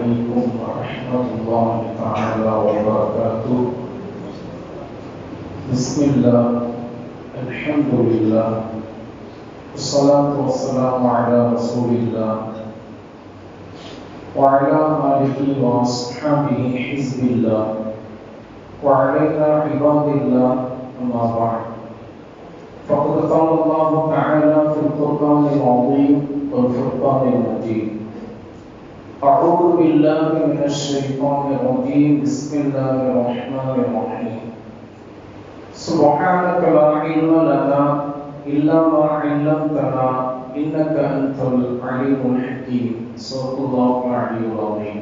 عليكم ورحمة الله تعالى وبركاته. بسم الله، الحمد لله، والصلاة والسلام على رسول الله وعلى آله وأصحابه حزب الله وعلينا عباد الله. أما بعد، فقد قال الله تعالى في القرآن العظيم والفرقان المجيد: أعوذ بالله من الشيطان الرجيم. بسم الله الرحمن الرحيم. سبحانك لا علم لنا إلا ما علمتنا إنك أنت العليم الحكيم. صدق الله العلي العظيم.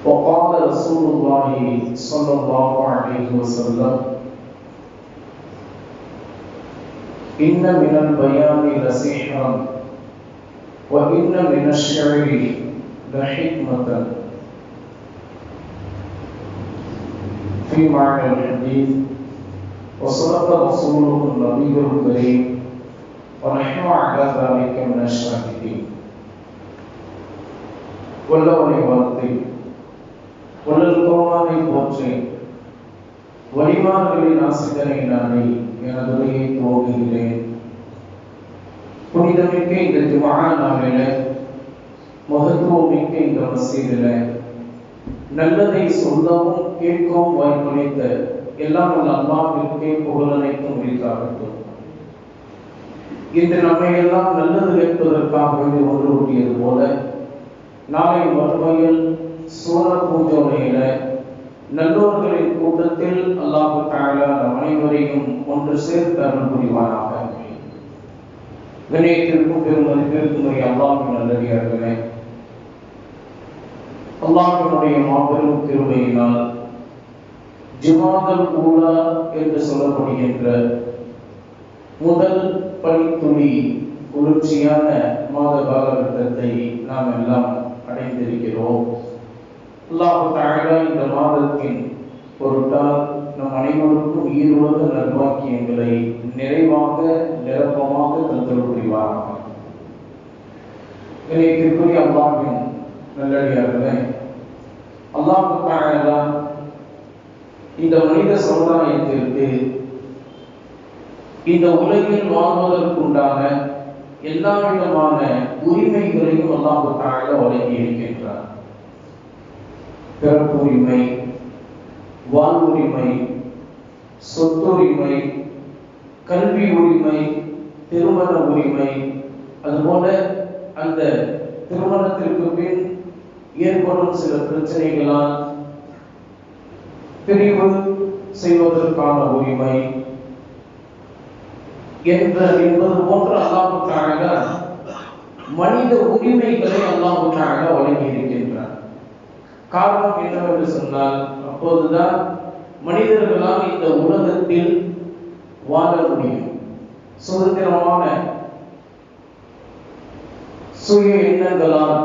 وقال رسول الله صلى الله عليه وسلم: إن من البيان لسحرا وإن من الشعر لحكمة. في معنى الحديث: وصدق رسوله النبي الكريم ونحن على ذلك من الشاهدين. வல்லவனை வாழ்த்தி வள்ளல் பெருமானை போற்றி வலிமார்களின் ஆசிரியரை நாடி எனது உரையை துவங்குகிறேன். புனிதமிக்க இந்த ஜும்ஆ நாளில, மகத்துவமிக்க இந்த மஸ்ஜிதில நல்லதை சொல்லவும் கேட்கவும் வாய்ப்பளித்த எல்லாம் வல்ல அல்லாஹ்விற்கே புகழ் அனைத்தும் உரித்தாகட்டும். இன்று நம்மை எல்லாம் நல்லது கேட்பதற்காக ஒன்று கூட்டியது போல, நாளை மறுமையில் சூர பூஜோலையில நல்லோர்களின் கூட்டத்தில் அல்லாஹ் தஆலா நம் அனைவரையும் ஒன்று சேர்த்து அருள் புரிவானாக. கண்ணியத்திற்கும் பெருமதிப்பிற்கும் உரிய அல்லாஹ்வின் நல்லடியார்களே, அல்லாஹ்வினுடைய மாபெரும் கிருபையினால் ஜுமாதுல் ஊலா என்று சொல்லப்படுகின்ற முதல் பனித்துளி குளிர்ச்சியான மாத காலகட்டத்தை நாம் எல்லாம் அடைந்திருக்கிறோம். அல்லாஹ் தஆலா இந்த மாதத்தின் பொருட்டால் நம் அனைவருக்கும் ஈருலக நல்வாக்கியங்களை நிறைவாக நிரப்பமாக தந்தருள் புரிவாராக. கண்ணியத்திற்குரிய அல்லாஹ்வின் நல்லடியார்களே, அல்லாஹ் தஆலா இந்த மனித சமுதாயத்திற்கு இந்த உலகில் வாழ்வதற்குண்டான எல்லா விதமான உரிமைகளையும் அல்லாஹ் தஆலா வழங்கி இருக்கின்றார். பிறப்புரிமை, வாழ்வுரிமை, சொத்துரிமை, கல்வி உரிமை, திருமண உரிமை, அதுபோல அந்த திருமணத்திற்கு பின் ஏற்படும் சில பிரச்சனைகளால் பிரிவு செய்வதற்கான உரிமை என்பது போன்ற அல்லாஹ் தஆலா மனித உரிமைகளை அல்லாஹ் தஆலா வழங்கி இருக்கின்றார். காரணம் என்னவென்று சொன்னால், அப்போதுதான் மனிதர்களால் இந்த உலகத்தில் வாழ முடியும். சுதந்திரமான சுய எண்ணங்களால்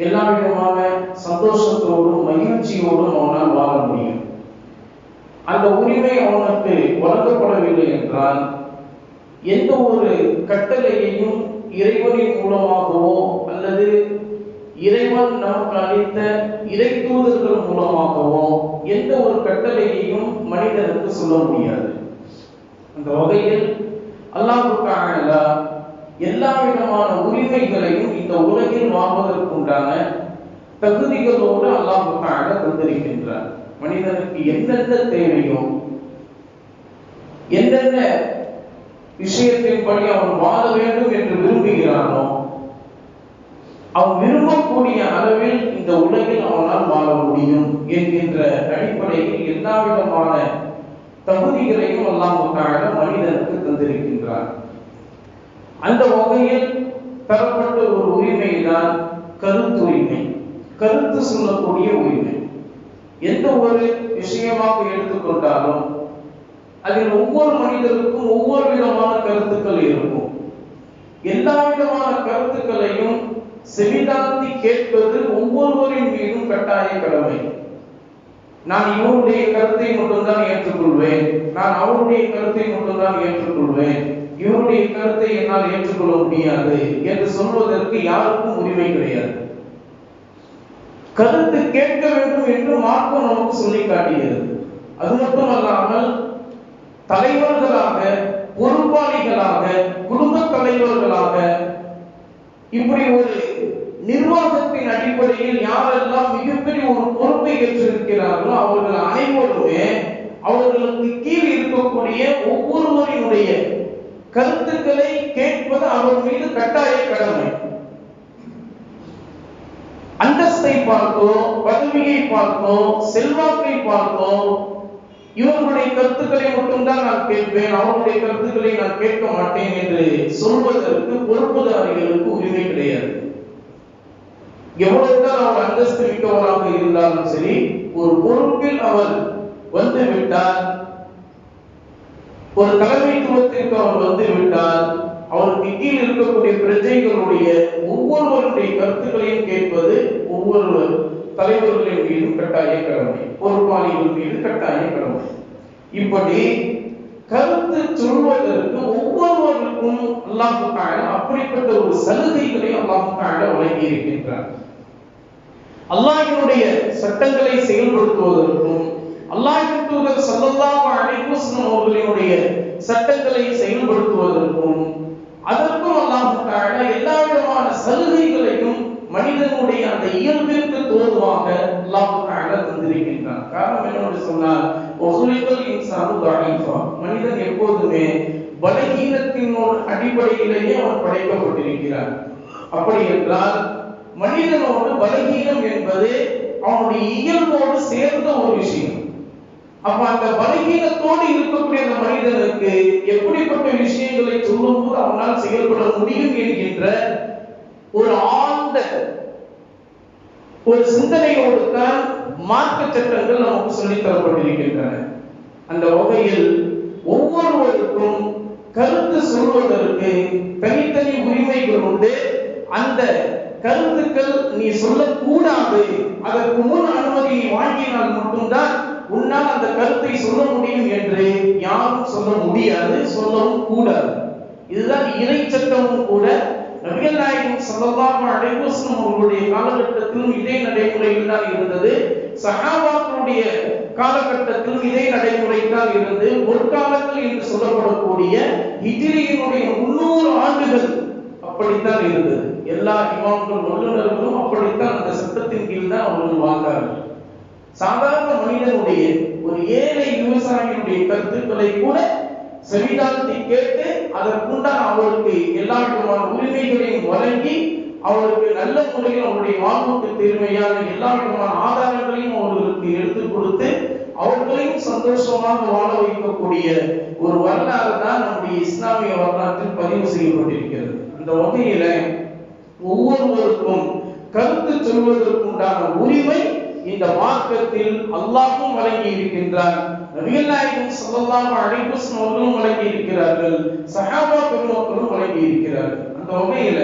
எல்லா விதமான சந்தோஷத்தோடும் மகிழ்ச்சியோடும் அவனால் வாழ முடியும். அந்த உரிமை அவனுக்கு வழங்கப்படவில்லை என்றால், எந்த ஒரு கட்டளையையும் இறைவனின் மூலமாகவோ அல்லது இறைவன் நமக்கு அளித்த இறை தூதர்கள் மூலமாகவோ எந்த ஒரு கட்டளையையும் மனிதனுக்கு சொல்ல முடியாது. அந்த வகையில் அல்லாஹ் தஆலா எல்லா விதமான உரிமைகளையும் இந்த உலகில் வாழ்வதற்குண்டான தகுதிகளோடு அல்லாஹ் தஆலா தந்திருக்கின்றார். மனிதனுக்கு என்னென்ன தேவையோ, என்னென்ன விஷயத்தின்படி அவன் வாழ வேண்டும் என்று விரும்புகிறானோ, அவன் விரும்பக்கூடிய அளவில் இந்த உலகில் அவனால் வாழ முடியும் என்கின்ற அடிப்படையில் எல்லா விதமான தகுதிகளையும் அல்லாஹ் தஆலா மனிதனுக்கு தந்திருக்கின்றார். அந்த வகையில் தரப்பட்ட ஒரு உரிமைதான் கருத்துரிமை, கருத்து சொல்லக்கூடிய உரிமை. எந்த ஒரு விஷயமாக எடுத்துக்கொண்டாலும் அதில் ஒவ்வொரு மனிதருக்கும் ஒவ்வொரு விதமான கருத்துக்கள் இருக்கும். எல்லா விதமான கருத்துக்களையும் செவிதாழ்த்தி கேட்பது ஒவ்வொருவரின் மீதும் கட்டாய கடமை. நான் இவருடைய கருத்தை மட்டும்தான் ஏற்றுக்கொள்வேன், நான் அவருடைய கருத்தை மட்டும்தான் ஏற்றுக்கொள்வேன் இவருடைய கருத்தை என்னால் ஏற்றுக்கொள்ள முடியாது என்று சொல்வதற்கு யாருக்கும் உரிமை கிடையாது. கருத்து கேட்க வேண்டும் என்று மார்க்கம் நமக்கு சொல்லி காட்டுகிறது. அது மட்டுமல்லாமல் தலைவர்களாக, பொறுப்பாளிகளாக, குடும்ப தலைவர்களாக, இப்படி ஒரு நிர்வாகத்தின் அடிப்படையில் யாரெல்லாம் மிகப்பெரிய ஒரு பொறுப்பை ஏற்றிருக்கிறார்களோ அவர்கள் அனைவருமே அவர்களுக்கு கீழ் இருக்கக்கூடிய ஒவ்வொருவரினுடைய கருத்துக்களை கேட்பது அவர் மீது கட்டாய கடமை. அந்தஸ்தை பார்த்தோம், பதவியை பார்த்தோம், செல்வாக்கை பார்த்தோம், இவர்களுடைய கருத்துக்களை மட்டும்தான் நான் கேட்பேன், அவருடைய கருத்துக்களை நான் கேட்க மாட்டேன் என்று சொல்வதற்கு பொறுப்புதாரிகளுக்கு உரிமை கிடையாது. எவ்வளவுதான் அவர் அந்தஸ்து மிக்கவராக இருந்தாலும் சரி, ஒரு பொறுப்பில் அவர் வந்து விட்டார், ஒரு தலைமைத்துவத்திற்கு அவர் வந்து விட்டால் அவருக்கு கீழ் இருக்கக்கூடிய பிரஜைகளுடைய ஒவ்வொருவருடைய கருத்துக்களையும் கேட்பது ஒவ்வொரு தலைவர்களின் மீது கட்டாய கடமை, பொறுப்பாளிகள் மீது கட்டாய கடமை. இப்படி கருத்து சொல்வதற்கு ஒவ்வொருவருக்கும் அல்லாஹ் தஆலா அப்படிப்பட்ட ஒரு சலுகைகளை அல்லாஹ் தஆலா வழங்கி இருக்கின்றார். அல்லாஹ்வினுடைய சட்டங்களை செயல்படுத்துவதற்கும் அல்லாஹ்வின் தூதர் ஸல்லல்லாஹு அலைஹி வஸல்லம் அவர்களினுடைய சட்டங்களை செயல்படுத்துவதற்கும் அதற்கும் அல்லாஹ் தஆலா எல்லா விதமான சலுகைகளையும் மனிதனுடைய அந்த இயல்பிற்கு தோதுவாக அல்லாஹ் தஆலா தந்திருக்கின்றான். காரணம் என்னவென்று சொன்னால், ஒஹுலிகல் இன்சானு தஈஃபா, மனிதன் எப்போதுமே பலகீனத்தின் அடிப்படையிலேயே அவன் படைக்கப்பட்டிருக்கிறான். அப்படி என்றால் மனிதனோடு பலகீனம் என்பது அவனுடைய இயல்போடு சேர்ந்த ஒரு விஷயம். அப்ப அந்த பலகீனத்தோடு இருக்கக்கூடிய அந்த மனிதனுக்கு எப்படிப்பட்ட விஷயங்களை சொல்லும்போது அவனால் செயல்பட முடியும் என்கின்ற ஒரு ஆழ்ந்த ஒரு சிந்தனையோடு தான் மார்க்க சட்டங்கள் நமக்கு சொல்லித் தரப்பட்டிருக்கின்றன. அந்த வகையில் ஒவ்வொருவருக்கும் கருத்து சொல்வதற்கு தனித்தனி உரிமைகள் உண்டு. அந்த கருத்துக்கள் நீ சொல்லக்கூடாது, அதற்கு முன் அனுமதியை வாங்கினால் மட்டும்தான் உன்னால் அந்த கருத்தை சொல்ல முடியும் என்று யாரும் சொல்ல முடியாது, சொல்லவும் கூடாது. இதுதான் இறை சட்டமும் கூட. நபிகள் நாயகம் ஸல்லல்லாஹு அலைஹி வஸல்லம் அவர்களுடைய காலகட்டத்திலும் இதே நடைமுறையில் தான் இருந்தது. சஹாபாக்களுடைய காலகட்டத்திலும் இதே நடைமுறை தான் இருந்தது. ஒரு காலத்தில் என்று சொல்லப்படக்கூடிய ஹிஜ்ரியினுடைய 300 ஆண்டுகள் அப்படித்தான் இருந்தது. எல்லா இமாம்கள் வல்லுநர்களும் அப்படித்தான் அந்த சட்டத்தின் கீழ் தான் அவர்கள் வாழ்ந்தார்கள். சாதாரண மனிதனுடைய ஒரு ஏழை விவசாயியுடைய கருத்துக்களை கூட செவிதாழ்த்தி கேட்டு அதற்குண்டான அவருக்கு எல்லா விதமான உரிமைகளையும் வழங்கி அவருக்கு நல்ல முறையில் அவருடைய வாழ்வுக்கு தேவையான எல்லா விதமான ஆதாரங்களையும் அவர்களுக்கு எடுத்துக் கொடுத்து அவர்களையும் சந்தோஷமாக வாழ வைக்கக்கூடிய ஒரு வரலாறு தான் நம்முடைய இஸ்லாமிய வரலாற்றில் பதிவு செய்யப்பட்டிருக்கிறது. அந்த வகையில ஒவ்வொருவருக்கும் கருத்து சொல்வதற்குண்டான உரிமை இந்த மார்க்கத்தில் அல்லாஹ்வும் வழங்கி இருக்கின்றார், நபிகள் நாயகம் ஸல்லல்லாஹு அலைஹி வஸல்லம் அவர்களும் வழங்கி இருக்கிறார்கள், சஹாபா பெருமக்களும் வழங்கி இருக்கிறார்கள். அந்த வகையில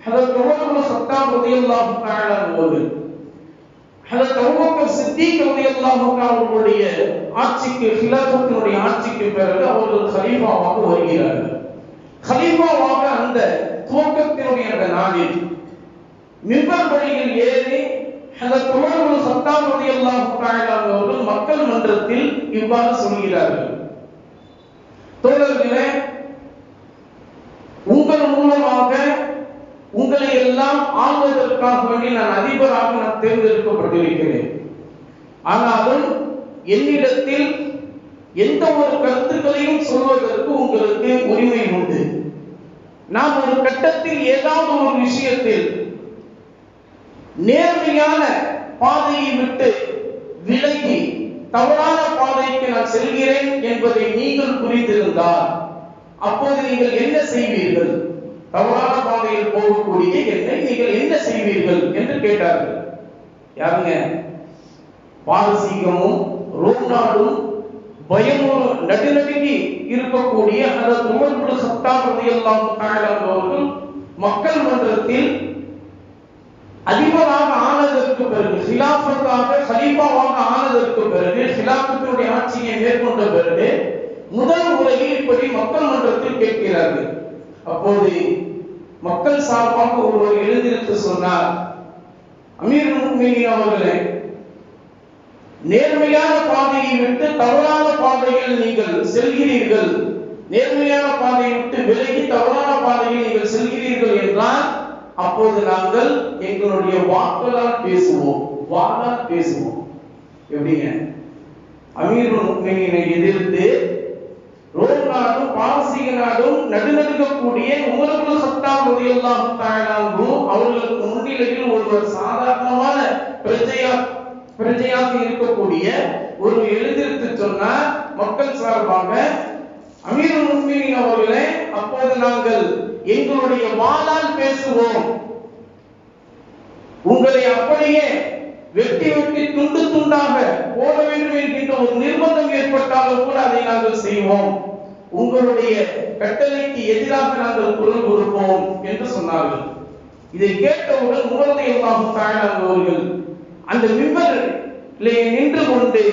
ஹஜ்ரத் உமர் இப்னு கத்தாப் ரலியல்லாஹு தஆலா அவர்கள் ஹஜ்ரத் அபூபக்கர் சித்திக் ரலியல்லாஹு தஆலா அவர்களுடைய ஆட்சிக்கு, ஹிலாஃபத்தினுடைய ஆட்சிக்கு பிறகு அவர்கள் கலீஃபாவாக வருகிறார்கள். கலீஃபாவாக அந்த துவக்கத்தினுடைய அந்த நாளில் மிம்பர் படியில் ஏறி ஹஜ்ரத் உமர் இப்னு கத்தாப் ரலியல்லாஹு தஆலா அவர்கள் மக்கள் மன்றத்தில் இவ்வாறு சொல்கிறார்கள்: தோழர்களே, உங்கள் மூலமாக உங்களை எல்லாம் ஆள்வதற்காக வேண்டி நான் அதிபராக நான் தேர்ந்தெடுக்கப்பட்டிருக்கிறேன். ஆனாலும் என்னிடத்தில் எந்த ஒரு கருத்துக்களையும் சொல்வதற்கு உங்களுக்கு உரிமை உண்டு. நாம் ஒரு கட்டத்தில் ஏதாவது ஒரு விஷயத்தில் நேர்மையான பாதையை விட்டு விலகி தவறான பாதைக்கு நான் செல்கிறேன் என்பதை நீங்கள் புரிந்திருந்தால் அப்போது நீங்கள் என்ன செய்வீர்கள்? தவறான பாதையில் போகக்கூடிய என்னை நீங்கள் என்ன செய்வீர்கள் என்று கேட்டார்கள். யாருங்க? பாரசீகமும் ரோம் நாடும் பயமுறு நடுநடுங்கி இருக்கக்கூடிய ஹஜ்ரத் உமர் இப்னு கத்தாப் ரலியல்லாஹு தஆலா அவர்கள் மக்கள் மன்றத்தில் அதிபராக ஆனதற்கு பிறகு, ஹிலாஃபத்தாக கலீஃபாவாக ஆனதற்கு பிறகு, ஹிலாஃபத்தினுடைய ஆட்சியை மேற்கொண்ட பிறகு முதல் முறையில் இப்படி மக்கள் மன்றத்தில் கேட்கிறார்கள். அப்போது மக்கள் சார்பாக ஒருவர் எழுந்திருத்து சொன்னார், அமீருல் முஃமினீன் அவர்களே, நேர்மையான பாதையை விட்டு தவறான பாதையில் நீங்கள் செல்கிறீர்கள், நேர்மையான பாதையை விட்டு விலகி தவறான பாதையில் நீங்கள் செல்கிறீர்கள் என்றால் அப்போது நாங்கள் எங்களுடைய வாக்களால் பேசுவோம், வாளால் பேசுவோம். எப்படிங்க? அமீருல் முஃமினீனை எதிர்த்து ரோம் நாடும் பாரசீக நாடும் நடுநடுங்கக்கூடிய உமர் இப்னு கத்தாப் ரலியல்லாஹு தஆலா அன்ஹு அவர்களுக்கு முன்னிலையில் ஒருவர் சாதாரணமான பிரஜையாக இருக்கக்கூடிய ஒரு எழுந்திருத்து சொன்னார் மக்கள் சார்பாக, அமீருல் முஃமினீன் அவர்களே, அப்போது நாங்கள் எங்களுடைய வாளால் பேசுவோம், உங்களை அப்படியே வெட்டி வெட்டி துண்டு துண்டாக போட வேண்டும் என்கின்ற ஒரு நிர்பந்தம் ஏற்பட்டாலும் கூட அதை நாங்கள் செய்வோம், உங்களுடைய கட்டளைக்கு எதிராக நாங்கள் குரல் கொடுப்போம் என்று சொன்னார்கள். இதை கேட்டவுடன் உமர் ரலியல்லாஹு தஆலா அவர்கள் அந்த மிம்பரிலே நின்று கொண்டு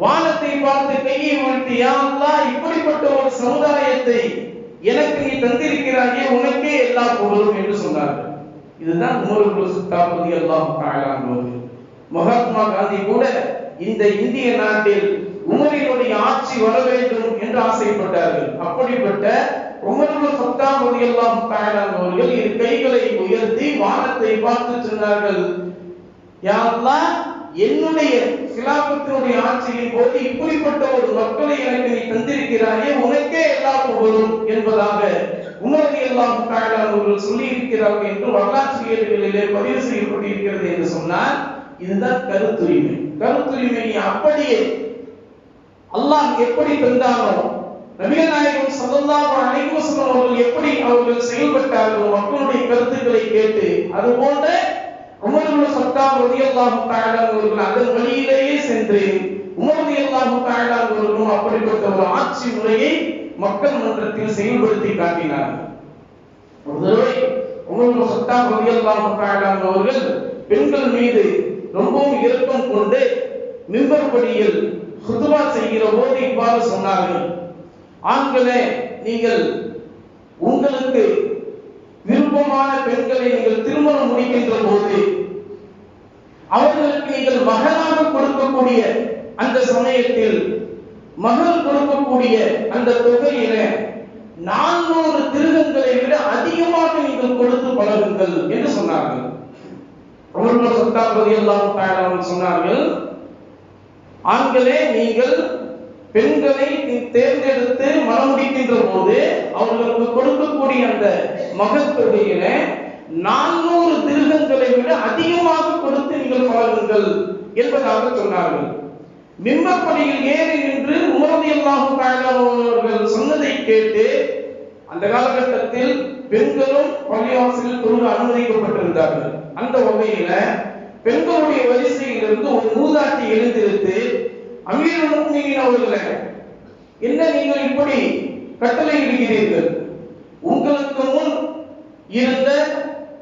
வானத்தை பார்த்து கையை உயர்த்தி, யா அல்லாஹ், இப்படிப்பட்ட ஒரு சமுதாயத்தை எனக்கு நீ தந்திருக்கிறாயே, உனக்கே எல்லா புகழும் என்று சொன்னார்கள். இதுதான் உமர் இப்னு கத்தாப் ரலியல்லாஹு தஆலா அவர்கள். மகாத்மா காந்தி கூட இந்த இந்திய நாட்டில் உமரினுடைய ஆட்சி வர வேண்டும் என்று ஆசைப்பட்டார்கள். அப்படிப்பட்ட உமர் இப்னு கத்தாப் ரலியல்லாஹு தஆலா அவர்கள் இரு கைகளை உயர்த்தி வானத்தை பார்த்து சொன்னார்கள், யா அல்லாஹ், என்னுடைய கிலாபத்தினுடைய ஆட்சியின் போது இப்படிப்பட்ட ஒரு மக்களை எனக்கு நீ தந்திருக்கிறாயே, உனக்கே எல்லா புகழும் என்பதாக உமர் ரலியல்லாஹு தஆலா அவர்கள் சொல்லி இருக்கிறார்கள் என்று வரலாற்று ஏடுகளிலே பதிவு செய்யப்பட்டிருக்கிறது என்று சொன்னால் இதுதான் கருத்துரிமை. கருத்துரிமையை அப்படியே அல்லாஹ் எப்படி தந்தானோ, நபிகள் நாயகம் ஸல்லல்லாஹு அலைஹி வஸல்லம் அவர்கள் எப்படி அவர்கள் செயல்பட்டார்களோ மக்களுடைய கருத்துக்களை கேட்டு, அதுபோன்ற உமர் இப்னு கத்தாப் ரலியல்லாஹு தஆலா அவர்கள் அதன் வழியிலேயே சென்று உமர் ரலியல்லாஹு தஆலா அவர்களும் அப்படிப்பட்ட ஒரு ஆட்சி முறையை மக்கள் மன்றத்தில் செயல்படுத்தி காட்டினார்கள். ஒரு தடவை உமர் இப்னு கத்தாப் ரலியல்லாஹு தஆலா அவர்கள் பெண்கள் மீது ரொம்பவும் இரக்கம் கொண்டு மிம்பர் படியில் குத்பா செய்கிற போது இவ்வாறு சொன்னார்கள், ஆண்களே, நீங்கள் உங்களுக்கு விருப்பமான பெண்களை நீங்கள் திருமணம் முடிக்கின்ற போது அவர்களுக்கு நீங்கள் மகனாக கொடுக்கக்கூடிய அந்த சமயத்தில் மகள் கொடுக்கக்கூடிய அந்த தொகையில 400 திருகங்களை விட அதிகமாக நீங்கள் கொடுத்து பழகுங்கள் என்று சொன்னார்கள். உமர் இப்னு கத்தாப் ரலியல்லாஹு தஆலா சொன்னார்கள், ஆண்களே, நீங்கள் பெண்களை தேர்ந்தெடுத்து மணமுடிக்கின்ற போது அவர்களுக்கு கொடுக்கக்கூடிய அந்த மகத் தொகையில 400 திருகங்களை விட அதிகமாக கொடுத்து நீங்கள் பழகுங்கள் என்பதாக சொன்னார்கள். மிம்பர் படியில் ஏறி நின்று உமர் ரலியல்லாஹு தஆலா அவர்கள் சொன்னதை கேட்டு அந்த காலகட்டத்தில் பெண்களும் பள்ளிவாசலில் தொழுக அனுமதிக்கப்பட்டிருந்தார்கள். அந்த வகையில பெண்களுடைய வரிசையிலிருந்து ஒரு மூதாட்டி எழுந்திருத்து, அமீருல் முஃமினீன் அவர்களே, என்ன நீங்கள் இப்படி கட்டளையிடுகிறீர்கள்? உங்களுக்கு முன் இருந்த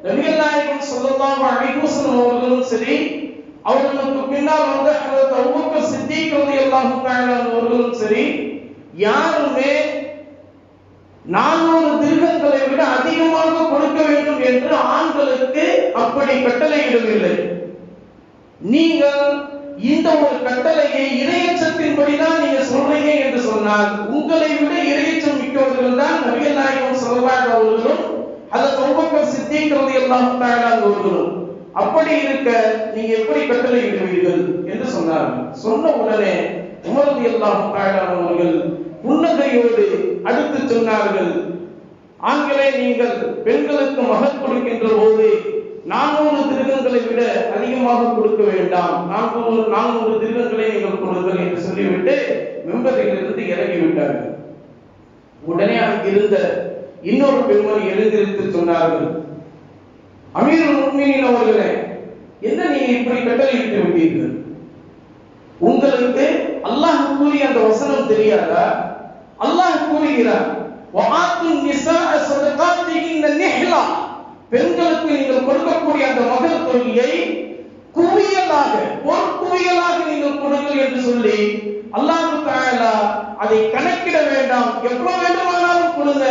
நபிகள் நாயகம் ஸல்லல்லாஹு அலைஹி வஸல்லம் அவர்களும் சரி, அவர்களுக்கு பின்னால் வந்த ஹஜ்ரத் அபூபக்கர் சித்திக் ரலியல்லாஹு தஆலா அவர்களும் சரி, யாருமே 400 திர்ஹங்களை விட அதிகமாக கொடுக்க வேண்டும் என்று ஆண்களுக்கு அப்படி கட்டளையிடவில்லை. நீங்கள் இந்த ஒரு கட்டளையை இறையச்சத்தின்படிதான் நீங்க சொல்றீங்க என்று சொன்னால், உங்களை விட இறையச்சம் மிக்கவர்கள் தான் நபிகள் நாயகம் ஸல்லல்லாஹு அலைஹி அவர்களும் ஹஜ்ரத் அபூபக்கர் சித்திக் ரலியல்லாஹு தஆலா அவர்களும். அப்படி இருக்க நீங்க எப்படி கட்டளையிடுவீர்கள் என்று சொன்னார்கள். சொன்ன உடனே உமர் ரலியல்லாஹு தஆலா அவர்கள் புன்னகையோடு அடுத்து சொன்னார்கள், ஆண்களே, நீங்கள் பெண்களுக்கு மகர் கொடுக்கின்ற போது 400 திர்ஹங்களை விட அதிகமாக கொடுக்க வேண்டாம், 400 திர்ஹங்களை நீங்கள் கொடுங்கள் என்று சொல்லிவிட்டு மிம்பரிலிருந்து இறங்கிவிட்டார்கள். உடனே அங்கிருந்த இன்னொரு பெண்மணி எழுந்திருத்து சொன்னார்கள், அமீருல் முஃமினீன் அவர்களே, என்ன நீங்க இப்படி கட்டளையிட்டு விட்டீர்கள்? உங்களுக்கு அல்லாஹ் கூறிய அந்த வசனம் தெரியாதா? அல்லாஹ் கூறுகிறார், வஆத்துன் நிஸாஅ ஸதகாத்திஹின்ன நிஹ்லா, பெண்களுக்கு நீங்கள் கொடுக்கக்கூடிய அந்த மகர் தொகையை குவியலாக, ஒரு குவியலாக நீங்கள் கொடுங்கள் என்று சொல்லி அல்லாஹ் தஆலா அதை கணக்கிட வேண்டாம், எவ்வளவு வேண்டுமானாலும் கொடுங்க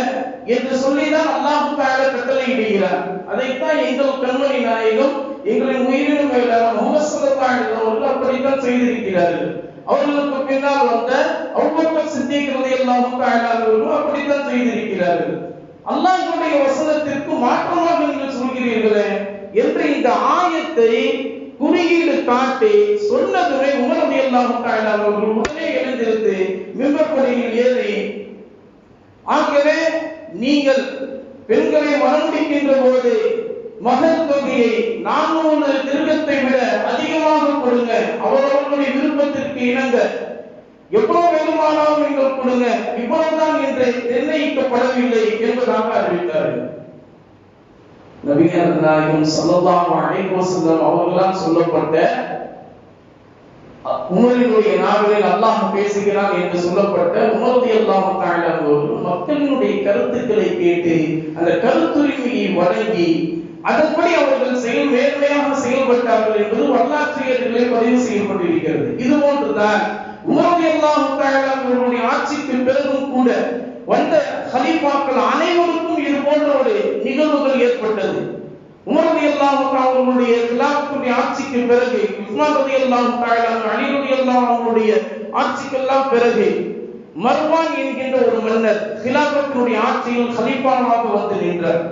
என்று சொல்லிதான் அல்லாஹ் தஆலா கட்டளையிடுகிறார். அதைத்தான் எங்கள் கண்மணி நாயகம், எங்களின் உயிரினும் மேலான முஹம்மது ஸல்லல்லாஹு அலைஹி வஸல்லம் அவர்கள் அப்படித்தான் செய்திருக்கிறார்கள். அவர்களுக்கு பின்னால் வந்த அபூபக்கர் சித்திக் ரலியல்லாஹு தஆலா அவர்களும் அப்படித்தான் செய்திருக்கிறார்கள். அல்லாஹ்வுடைய வசனத்திற்கு மாற்றமாக நீங்கள் சொல்கிறீர்களே என்று இந்த ஆயத்தை குறியீடு காட்டி சொன்னதுமே உமர் ரலியல்லாஹு தஆலா அவர்கள் உடனே எழுந்திருந்து மிம்பர்படியில் ஏறி, ஆகவே நீங்கள் பெண்களை மணமுடிக்கின்ற போது மகர் தொகையை 400 திருகத்தை விட அதிகமாக கொடுங்க, அவரவர்களுடைய விருப்பத்திற்கு இணங்க, எவ்வளவு வேண்டுமானாலும் நீங்கள் கொடுங்க, இவ்வளவுதான் என்று நிர்ணயிக்கப்படவில்லை என்பதாக அறிவித்தார்கள். நபிகள் நாயகம் ஸல்லல்லாஹு அலைஹி வஸல்லம் அவர்களால் சொல்லப்பட்ட உமரினுடைய நாவலில் அல்லாஹ் பேசுகிறான் என்று சொல்லப்பட்ட உமர் ரலியல்லாஹு தஆலா அவர்கள் மக்களினுடைய கருத்துக்களை கேட்டு அந்த கருத்துரிமையை வழங்கி அதன்படி அவர்கள் நேர்மையாக செயல்பட்டார்கள் என்பது வரலாற்றிலே பதிவு செய்யப்பட்டிருக்கிறது. இது போன்றுதான் உமர் ரலியல்லாஹு தஆலா அவர்களுடைய ஆட்சிக்கு பிறகும் கூட வந்த கலீஃபாக்கள் அனைவருக்கும் இது போன்ற ஒரு நிகழ்வுகள் ஏற்பட்டது. உமர் ரலியல்லாஹு தஆலா அவர்களுடைய கிலாஃபத்துடைய ஆட்சிக்கு பிறகு, உஸ்மான் ரலியல்லாஹு தஆலா, அலி ரலியல்லாஹு அவர்களுடைய ஆட்சிக்கெல்லாம் பிறகு மர்வான் என்கின்ற ஒரு மன்னர் கிலாஃபத்துடைய ஆட்சியில் கலீஃபாவாக வந்து நின்றார்.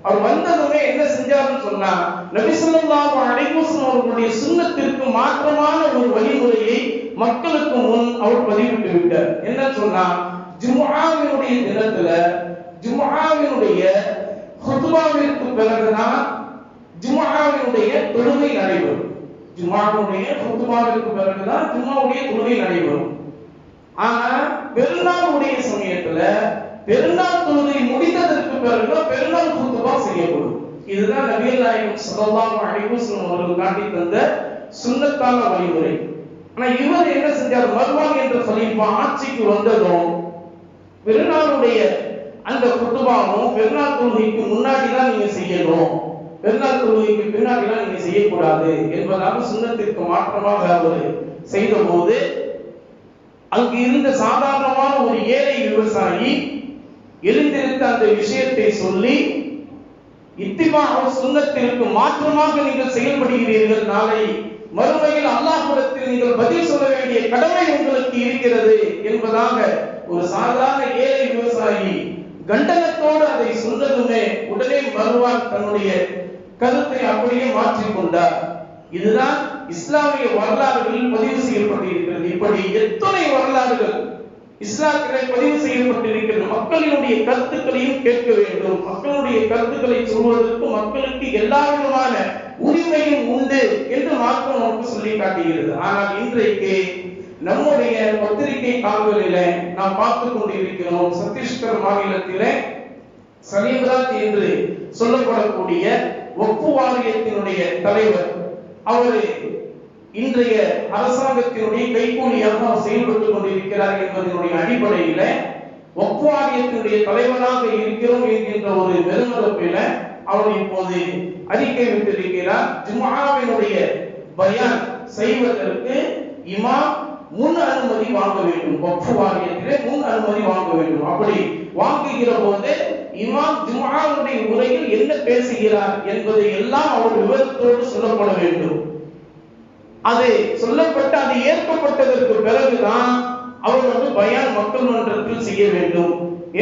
அவர் வந்ததுமே என்ன செஞ்சார்னு சொன்னா, நபி ஸல்லல்லாஹு அலைஹி வஸல்லம் அவர்களுடைய சுன்னத்திற்கு மாற்றமான ஒரு வழிமுறையை மக்களுக்கு முன் அவர் பதிவிட்டு விட்டார். என்ன சொன்னா, ஜும்ஆவினுடைய தினத்துல ஜும்ஆவினுடைய குத்பாவிற்கு பிறகுதான் ஜும்ஆவினுடைய தொழுகை நடைபெறும். ஜும்ஆவுடைய குத்பாவிற்கு பிறகுதான் ஜும்ஆவுடைய தொழுகை நடைபெறும். ஆனா பெருநாளுடைய சமயத்துல பெருநாள் தொழுகை முடிந்ததற்கு பிறகு பெருநாள் குத்பா செய்யப்படும். இதுதான் நபிகள் நாயகம் ஸல்லல்லாஹு அலைஹி வஸல்லம் அவர்கள் காட்டி தந்த சுன்னத்தான வழிமுறை. ஆனா இவர் என்ன செஞ்சார், மர்வான் என்ற கலீஃபா ஆட்சிக்கு வந்ததும் பெருநாளுடைய அந்த குத்பாவும் பெருநாள் தொழுகைக்கு முன்னாடி தான் நீங்க செய்யணும், பெருநாள் தொழுகைக்கு பின்னாடி தான் நீங்க செய்யக்கூடாது என்பதாக சுன்னத்திற்கு மாற்றமாக அவர் செய்த போது அங்கு இருந்த சாதாரணமான ஒரு ஏழை விவசாயி எழுந்திருந்த அந்த விஷயத்தை சொல்லி, இத்திபா சுன்னத்திற்கு மாற்றமாக நீங்கள் செயல்படுகிறீர்கள், நாளை மறுமையில் அல்லாஹ்விடத்தில் நீங்கள் பதில் சொல்ல வேண்டிய கடமை உங்களுக்கு இருக்கிறது என்பதாக ஒரு சாதாரண ஏழை விவசாயி கண்டனத்தோடு அதை சொன்னதுமே உடனே மர்வான் தன்னுடைய கருத்தை அப்படியே மாற்றிக்கொண்டார். இதுதான் இஸ்லாமிய வரலாறுகளில் பதிவு செய்யப்பட்டிருக்கிறது. இப்படி எத்தனை வரலாறுகள் இஸ்லாத்திலே பதிவு செய்யப்பட்டிருக்கிறது. மக்களினுடைய கருத்துக்களையும் கேட்க வேண்டும், மக்களுடைய கருத்துக்களை சொல்வதற்கு மக்களுக்கு எல்லா விதமான உரிமையும் உண்டு என்று மார்க்கம் நமக்கு சொல்லி காட்டுகிறது. ஆனால் இன்றைக்கு நம்முடைய பத்திரிகை தாள்களில நாம் பார்த்துக் கொண்டிருக்கிறோம், சத்தீஸ்கர் மாநிலத்திலே சலீம்ராஜ் என்று சொல்லப்படக்கூடிய வக்ஃப் வாரியத்தினுடைய தலைவர், அவர் இன்றைய அரசாங்கத்தினுடைய கைக்கூலியாக செயல்பட்டுக் கொண்டிருக்கிறார் என்பதனுடைய அடிப்படையில வக்ஃப் வாரியத்தினுடைய தலைவராக இருக்கிறோம் என்கின்ற ஒரு பெருமளப்பில அவர் இப்போது அறிக்கை விட்டிருக்கிறார். ஜும்ஆவினுடைய பயான் செய்வதற்கு இமாம் முன் அனுமதி வாங்க வேண்டும், வக்ஃப் வாரியத்திலே முன் அனுமதி வாங்க வேண்டும். அப்படி வாங்குகிற போது இமாம் ஜும்ஆவுடைய உரையில் என்ன பேசுகிறார் என்பதை எல்லாம் அவர் விவரத்தோடு சொல்லப்பட வேண்டும். அது சொல்லப்பட்டு அது ஏற்கப்பட்டதற்கு பிறகுதான் அவர் பயான் மக்கள் மன்றத்தில் செய்ய வேண்டும்.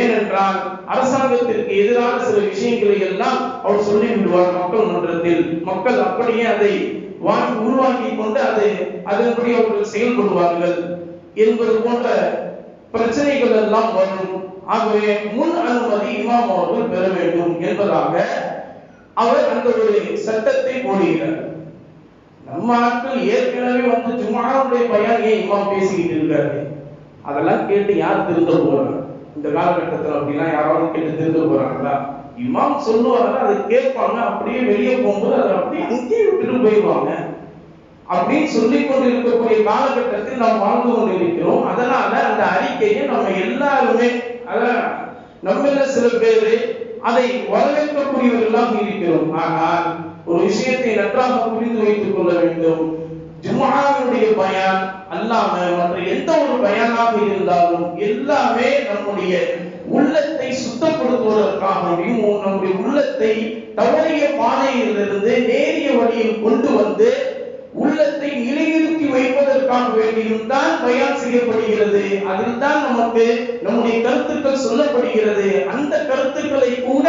ஏனென்றால் அரசாங்கத்திற்கு எதிரான சில விஷயங்களை எல்லாம் அவர் சொல்லிவிடுவார் மக்கள் மன்றத்தில். மக்கள் அப்படியே அதை உருவாக்கி கொண்டு அதன்படி அவர்கள் செயல்படுவார்கள் என்பது போன்ற பிரச்சனைகள் எல்லாம் வரும். ஆகவே முன் அனுமதி இமாம் அவர்கள் பெற வேண்டும் என்பதாக அவர் அந்த ஒரு சட்டத்தை போடுகிறார். நம்ம ஆட்கள் ஏற்கனவே ஜும்ஆவுடைய பயான் ஏன் இமாம் பேசிக்கிட்டு இருக்காரு, அதெல்லாம் கேட்டு யார் திருந்த போறாங்க? இந்த காலகட்டத்தில் அப்படின்னா யாராவது கேட்டு திருந்த போறாங்களா? இமாம் சொல்லுவாங்க, அதை கேட்பாங்க, அப்படியே வெளியே போகும்போது அதை அப்படியே அங்கேயே விட்டுட்டு போயிடுவாங்க. அப்படின்னு சொல்லிக் கொண்டு இருக்கக்கூடிய காலகட்டத்தில் நாம் வாழ்ந்து கொண்டிருக்கிறோம். அதனால அந்த அறிக்கையை நம்ம எல்லாருமே நம்ம சில பேரு அதை வரவேற்கக்கூடியவர்களாக இருக்கிறோம். ஆனால் ஒரு விஷயத்தை நன்றாக புரிந்து வைத்துக் கொள்ள வேண்டும். ஜும்ஆவினுடைய பயான் அல்லாம மற்ற எந்த ஒரு பயானாக இருந்தாலும் எல்லாமே நம்முடைய உள்ளத்தை சுத்தப்படுத்துவதற்காகவும் நம்முடைய உள்ளத்தை தவறிய பாதையிலிருந்து நேரிய வழியில் கொண்டு வந்து உள்ளத்தை நிலைநிறுத்தி வைப்பதற்காக வேண்டியும் தான் பயான் செய்யப்படுகிறது. அதில் தான் நமக்கு நம்முடைய கருத்துக்கள் சொல்லப்படுகிறது. அந்த கருத்துக்களை கூட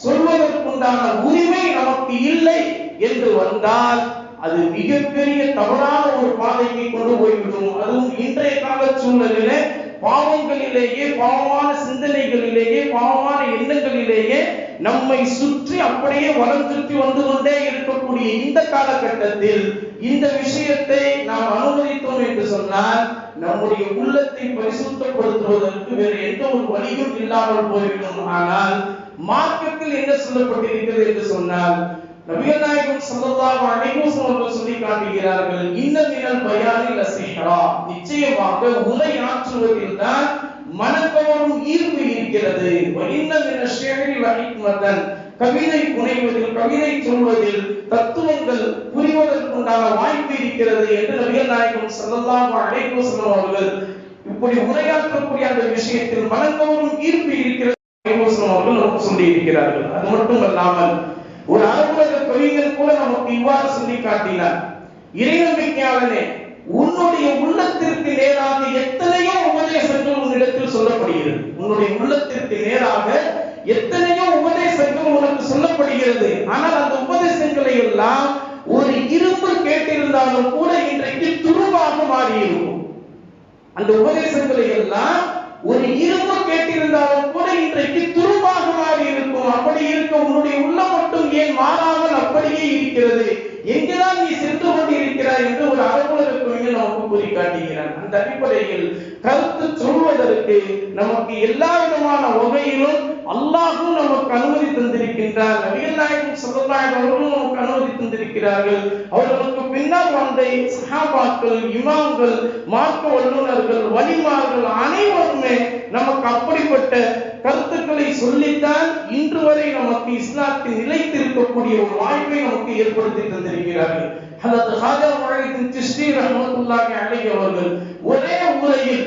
சொல்வதற்குண்டான உரிமை நமக்கு இல்லை என்று வந்தால் அது மிகப்பெரிய தவறான ஒரு பாதைக்கு கொண்டு போய்விடும். அதுவும் இன்றைய கால சூழலிலே பாவங்களிலேயே, பாவமான சிந்தனைகளிலேயே, பாவமான எண்ணங்களிலேயே நம்மை சுற்றி அப்படியே வலம் சுற்றி வந்து கொண்டே இருக்கக்கூடிய இந்த காலகட்டத்தில் இந்த விஷயத்தை நாம் அனுமதித்தோம் என்று சொன்னால் நம்முடைய உள்ளத்தை பரிசுத்தப்படுத்துவதற்கு வேறு எந்த ஒரு வழியும் இல்லாமல் போய்விடும். ஆனால் மார்க்கத்தில் என்ன சொல்லப்பட்டிருக்கிறது என்று சொன்னால் நபிகள் நாயகம் ஸல்லல்லாஹு அலைஹி வஸல்லம் சொல்லி காட்டுகிறார்கள், இன்ன மினல் பயானி லஸிஹ்ரா, நிச்சயமாக உரையாற்றுவதில் தான் மனக்கவரும் ஈர்ப்பு இருக்கிறது. வ இன்ன மினஷ் ஷிஅரி வ ஹிக்மதன், கவிதை புனைவதில், கவிதை சொல்வதில், தத்துவங்கள் புரிவதற்குண்டான வாய்ப்பு இருக்கிறது என்று நபிகள் நாயகம் ஸல்லல்லாஹு அலைஹி வஸல்லம் அவர்கள் இப்படி உரையாற்றக்கூடிய அந்த விஷயத்தில் மனக்கவரும் ஈர்ப்பு இருக்கிறது அவர்கள் நமக்கு சொல்லி இருக்கிறார்கள். அது மட்டுமல்லாமல் ஒரு அரபுலக கவிஞர் கூட நமக்கு இவ்வாறு சொல்லி காட்டினார், இறைநம்பிக்கையாளனே, உன்னுடைய உள்ளத்திற்கு நேராக எத்தனையோ உபதேசங்கள் உன்னிடத்தில் சொல்லப்படுகிறது. உன்னுடைய உள்ளத்திற்கு நேராக எத்தனையோ உபதேசங்கள் உனக்கு சொல்லப்படுகிறது. ஆனால் அந்த உபதேசங்களை எல்லாம் ஒரு இரும்பு கேட்டிருந்தாலும் கூட இன்றைக்கு துரும்பாக மாறியிருக்கும். அந்த உபதேசங்களை எல்லாம் ஒரு இரும்பு கேட்டிருந்தாலும் கூட இன்றைக்கு துரும்பாக மாறி இருக்கும். அப்படி இருக்க உன்னுடைய உள்ளம் மட்டும் ஏன் மாறாமல் அப்படியே இருக்கிறது? எங்கேதான் நீ சென்று கொண்டிருக்கிறாய் என்று ஒரு அரபுலக கவிஞர் நமக்கு கூறி காட்டுகிறார். அந்த அடிப்படையில் கருத்து சொல்வதற்கு நமக்கு எல்லா விதமான வகையிலும் அல்லாஹ்வும் நமக்கு அனுமதி தந்திருக்கின்றார். நபிகள் நாயகம் ஸல்லல்லாஹு அலைஹி வஸல்லம் நமக்கு அனுமதி தந்திருக்கிறார்கள். அவர்களுக்கு பின்னால் வந்த சஹாபாக்கள், இமாம்கள், மார்க்க வல்லுநர்கள், வலிமார்கள் அனைவருமே நமக்கு அப்படிப்பட்ட கருத்துக்களை சொல்லித்தான் இன்று வரை நமக்கு இஸ்லாத்தில் நிலைத்திருக்கக்கூடிய ஒரு வாய்ப்பை நமக்கு ஏற்படுத்தி தந்திருக்கிறார்கள். ஹஜ்ரத் ஹாஜா முஹைதீன் சிஷ்தி ரஹ்மத்துல்லாஹி அலைஹி அவர்கள் ஒரே உரையில்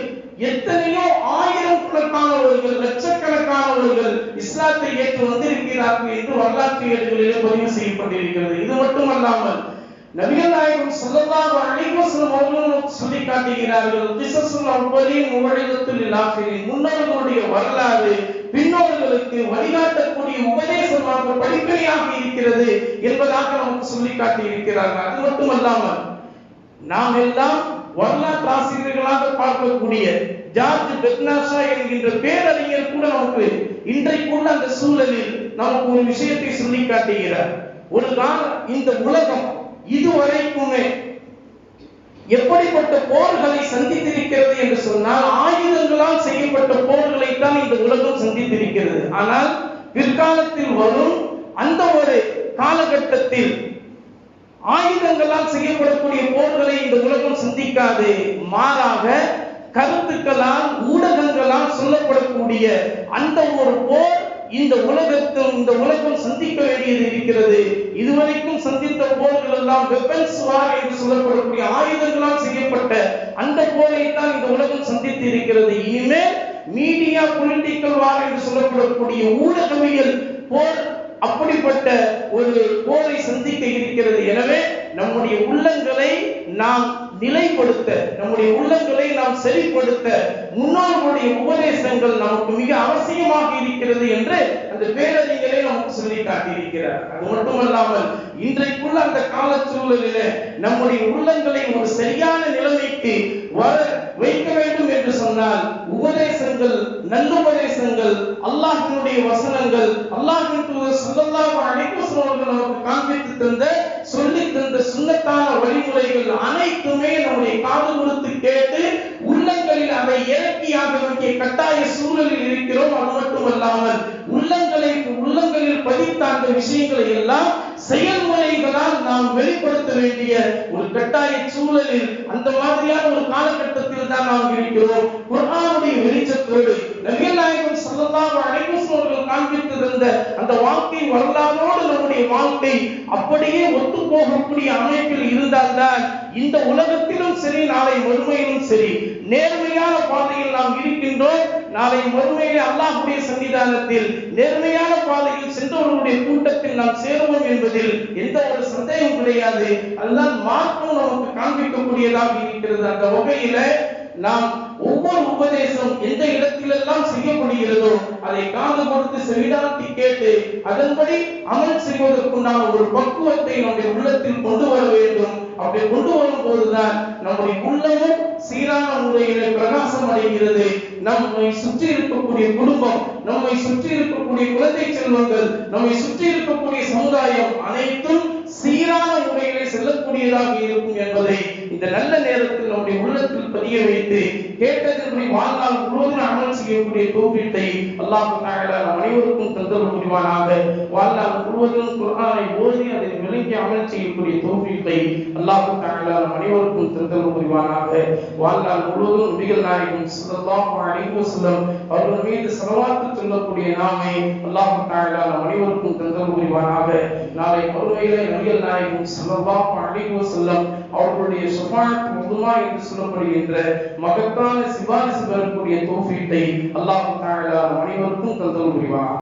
எத்தனையோ ஆயிரக்கணக்கானவர்கள், லட்சக்கணக்கானவர்கள் இஸ்லாத்தை ஏற்று வந்திருக்கிறார்கள் என்று வரலாற்று ஏடுகளிலே பதிவு செய்யப்பட்டிருக்கிறது. இது மட்டுமல்லாமல் நபிகள் நாயகம் ஸல்லல்லாஹு அலைஹி வஸல்லம் அவர்கள் சொல்லி காட்டுகிறார்கள், கிஸஸுல் அவ்வலீன் முவஇதத்துல் ஆகிரீன், முன்னோர்களுடைய வரலாறு பின்னோர்களுக்கு வழிகாட்டக்கூடிய உபதேசமாக படிப்பினையாக இருக்கிறது என்பதாக நமக்கு சொல்லி காட்டி இருக்கிறார்கள். அது மட்டுமல்லாமல் நாம் எல்லாம் வரலாற்று ஆசிரியர்களாக பார்க்கக்கூடிய ஜார்ஜ் பெர்னாஷா என்கின்ற பேரறிஞர் கூட நமக்கு இன்றைக்குள்ள அந்த சூழலில் நமக்கு ஒரு விஷயத்தை சொல்லி காட்டுகிறார். ஒரு காலம் இந்த உலகம் இதுவரைக்குமே எப்படிப்பட்ட போர்களை சந்தித்திருக்கிறது என்று சொன்னால் ஆயுதங்களால் செய்யப்பட்ட போர்களை தான் இந்த உலகம் சந்தித்திருக்கிறது. ஆனால் பிற்காலத்தில் வரும் அந்த ஒரு காலகட்டத்தில் ஆயுதங்களால் செய்யப்படக்கூடிய போர்களை இந்த உலகம் சந்திக்காது. மாறாக கருத்துக்களால், ஊடகங்களால் சொல்லப்படக்கூடிய அந்த ஒரு போர் இந்த உலகம் சந்திக்க வேண்டியது இருக்கிறது. இதுவரைக்கும் சந்தித்த போர்கள் எல்லாம் வெப்பன்ஸ் வார் என்று சொல்லப்படக்கூடிய ஆயுதங்களால் செய்யப்பட்ட அந்த போரை தான் இந்த உலகம் சந்தித்து இருக்கிறது. இனிமேல் மீடியா பொலிட்டிக்கல் வார் என்று சொல்லப்படக்கூடிய ஊடகவியல் போர் அப்படிப்பட்ட ஒரு போரை சந்திக்க இருக்கிறது. எனவே நம்முடைய உள்ளங்களை நாம் நிலைப்படுத்த, நம்முடைய உள்ளங்களை நாம் சரிப்படுத்த முன்னோர்களுடைய உபதேசங்கள் நமக்கு மிக அவசியமாக இருக்கிறது என்று அந்த பேரறிஞரை நமக்கு சொல்லி காட்டியிருக்கிறார். அது மட்டுமல்லாமல் இன்றைக்குள்ள அந்த கால சூழலிலே நம்முடைய உள்ளங்களை ஒரு சரியான நிலைமைக்கு வர வைக்க வேண்டும் என்று சொன்னால் உபதேசங்கள், நல்லுபதேசங்கள், அல்லாஹ்வினுடைய வசனங்கள், அல்லாஹ்வின் தூதர் ஸல்லல்லாஹு அலைஹி வஸல்லம் நமக்கு காண்பித்து தந்த, சொல்லி தந்த சுன்னத்தான வழிமுறைகள் அனைத்துமே நம்முடைய காது கொடுத்து கேட்டு உள்ளங்களில் அதை இறக்கியாக வேண்டிய கட்டாய சூழலில் இருக்கிறோம். அது மட்டுமல்லாமல் உள்ளங்களில் பதித்த அந்த விஷயங்களை எல்லாம் செயல்முறைகளால் நாம் வெளிப்படுத்த வேண்டிய ஒரு கட்டாய சூழலில் அந்த மாதிரியான ஒரு காலகட்டத்தில் தான் நாம் இருக்கிறோம். குர்ஆனுடைய வெளிச்சத்தோடு நபிகள் நாயகம் ஸல்லல்லாஹு அலைஹி வஸல்லம் காண்பித்து தந்த அந்த வாழ்க்கை வரலாறோடு நம்முடைய வாழ்க்கை அப்படியே ஒத்து போகக்கூடிய அமைப்பில் இருந்தால்தான் இந்த உலகத்திலும் சரி, நாளை மறு சரி, நேர்மையான பாதையில் நாம் இருக்கின்றோம். நாளை மறுமையிலே அல்லாஹ்வுடைய சன்னிதானத்தில் நேர்மையான பாதையில் சென்றவர்களுடைய கூட்டத்தில் நாம் சேருவோம் என்பதில் எந்த ஒரு சந்தேகம் கிடையாது. அதுதான் மார்க்கம் நமக்கு காண்பிக்கக்கூடியதாக இருக்கிறது. அந்த வகையில நாம் ஒவ்வொரு உபதேசம் எந்த இடத்திலெல்லாம் செய்யப்படுகிறதோ அதை காது கொடுத்து செவிடாக்கி கேட்டு அதன்படி அமல் செய்வதற்குண்டான ஒரு பக்குவத்தை நம்முடைய உள்ளத்தில் கொண்டு வர வேண்டும். அப்படி கொண்டு வரும் போதுதான் நம்முடைய உள்ளமும் சீரான முறையில் பிரகாசம் அடைகிறது. நம்மை சுற்றி இருக்கக்கூடிய குடும்பம், நம்மை சுற்றி இருக்கக்கூடிய குழந்தை செல்வங்கள், நம்மை சுற்றி இருக்கக்கூடிய சமுதாயம் அனைத்தும் சீரான முறையிலே செல்லக்கூடியதாக இருக்கும் என்பதை இந்த நல்ல நேரத்தில் நம்முடைய உள்ளத்தில் பதிய வைத்து கேட்டதன்படி வாழ்நாள் முழுவதும் அமல் செய்யக்கூடிய தௌஃபீக்கை அல்லாஹ் தஆலா நம் அனைவருக்கும் தந்தருள் புரிவானாக. வாழ்நாள் முழுவதும் குர்ஆனை ஓதி அதை விளங்கி அமல் செய்யக்கூடிய தௌஃபீக்கை அல்லாஹ் தஆலா நம் அனைவருக்கும் தந்தருள் புரிவானாக. வாழ்நாள் முழுவதும் நபிகள் நாயகம் ஸல்லல்லாஹு அலைஹி வஸல்லம் அவர்கள் மீது ஸலவாத் சொல்லக்கூடிய நாமே அல்லாஹ் தஆலா நம் அனைவருக்கும் தந்தருள் புரிவானாக. நாளை மறுமையிலே நபிகள் நாயகம் ஸல்லல்லாஹு அலைஹி வஸல்லம் அவர்களுடைய ஷஃபாஅத் உதுமா என்று சொல்லப்படுகின்ற மகத்தான சிபாரிசு பெறக்கூடிய தௌஃபீக்கை அல்லாஹ் தஆலா நம் அனைவருக்கும் தந்தருள் புரிவானாக.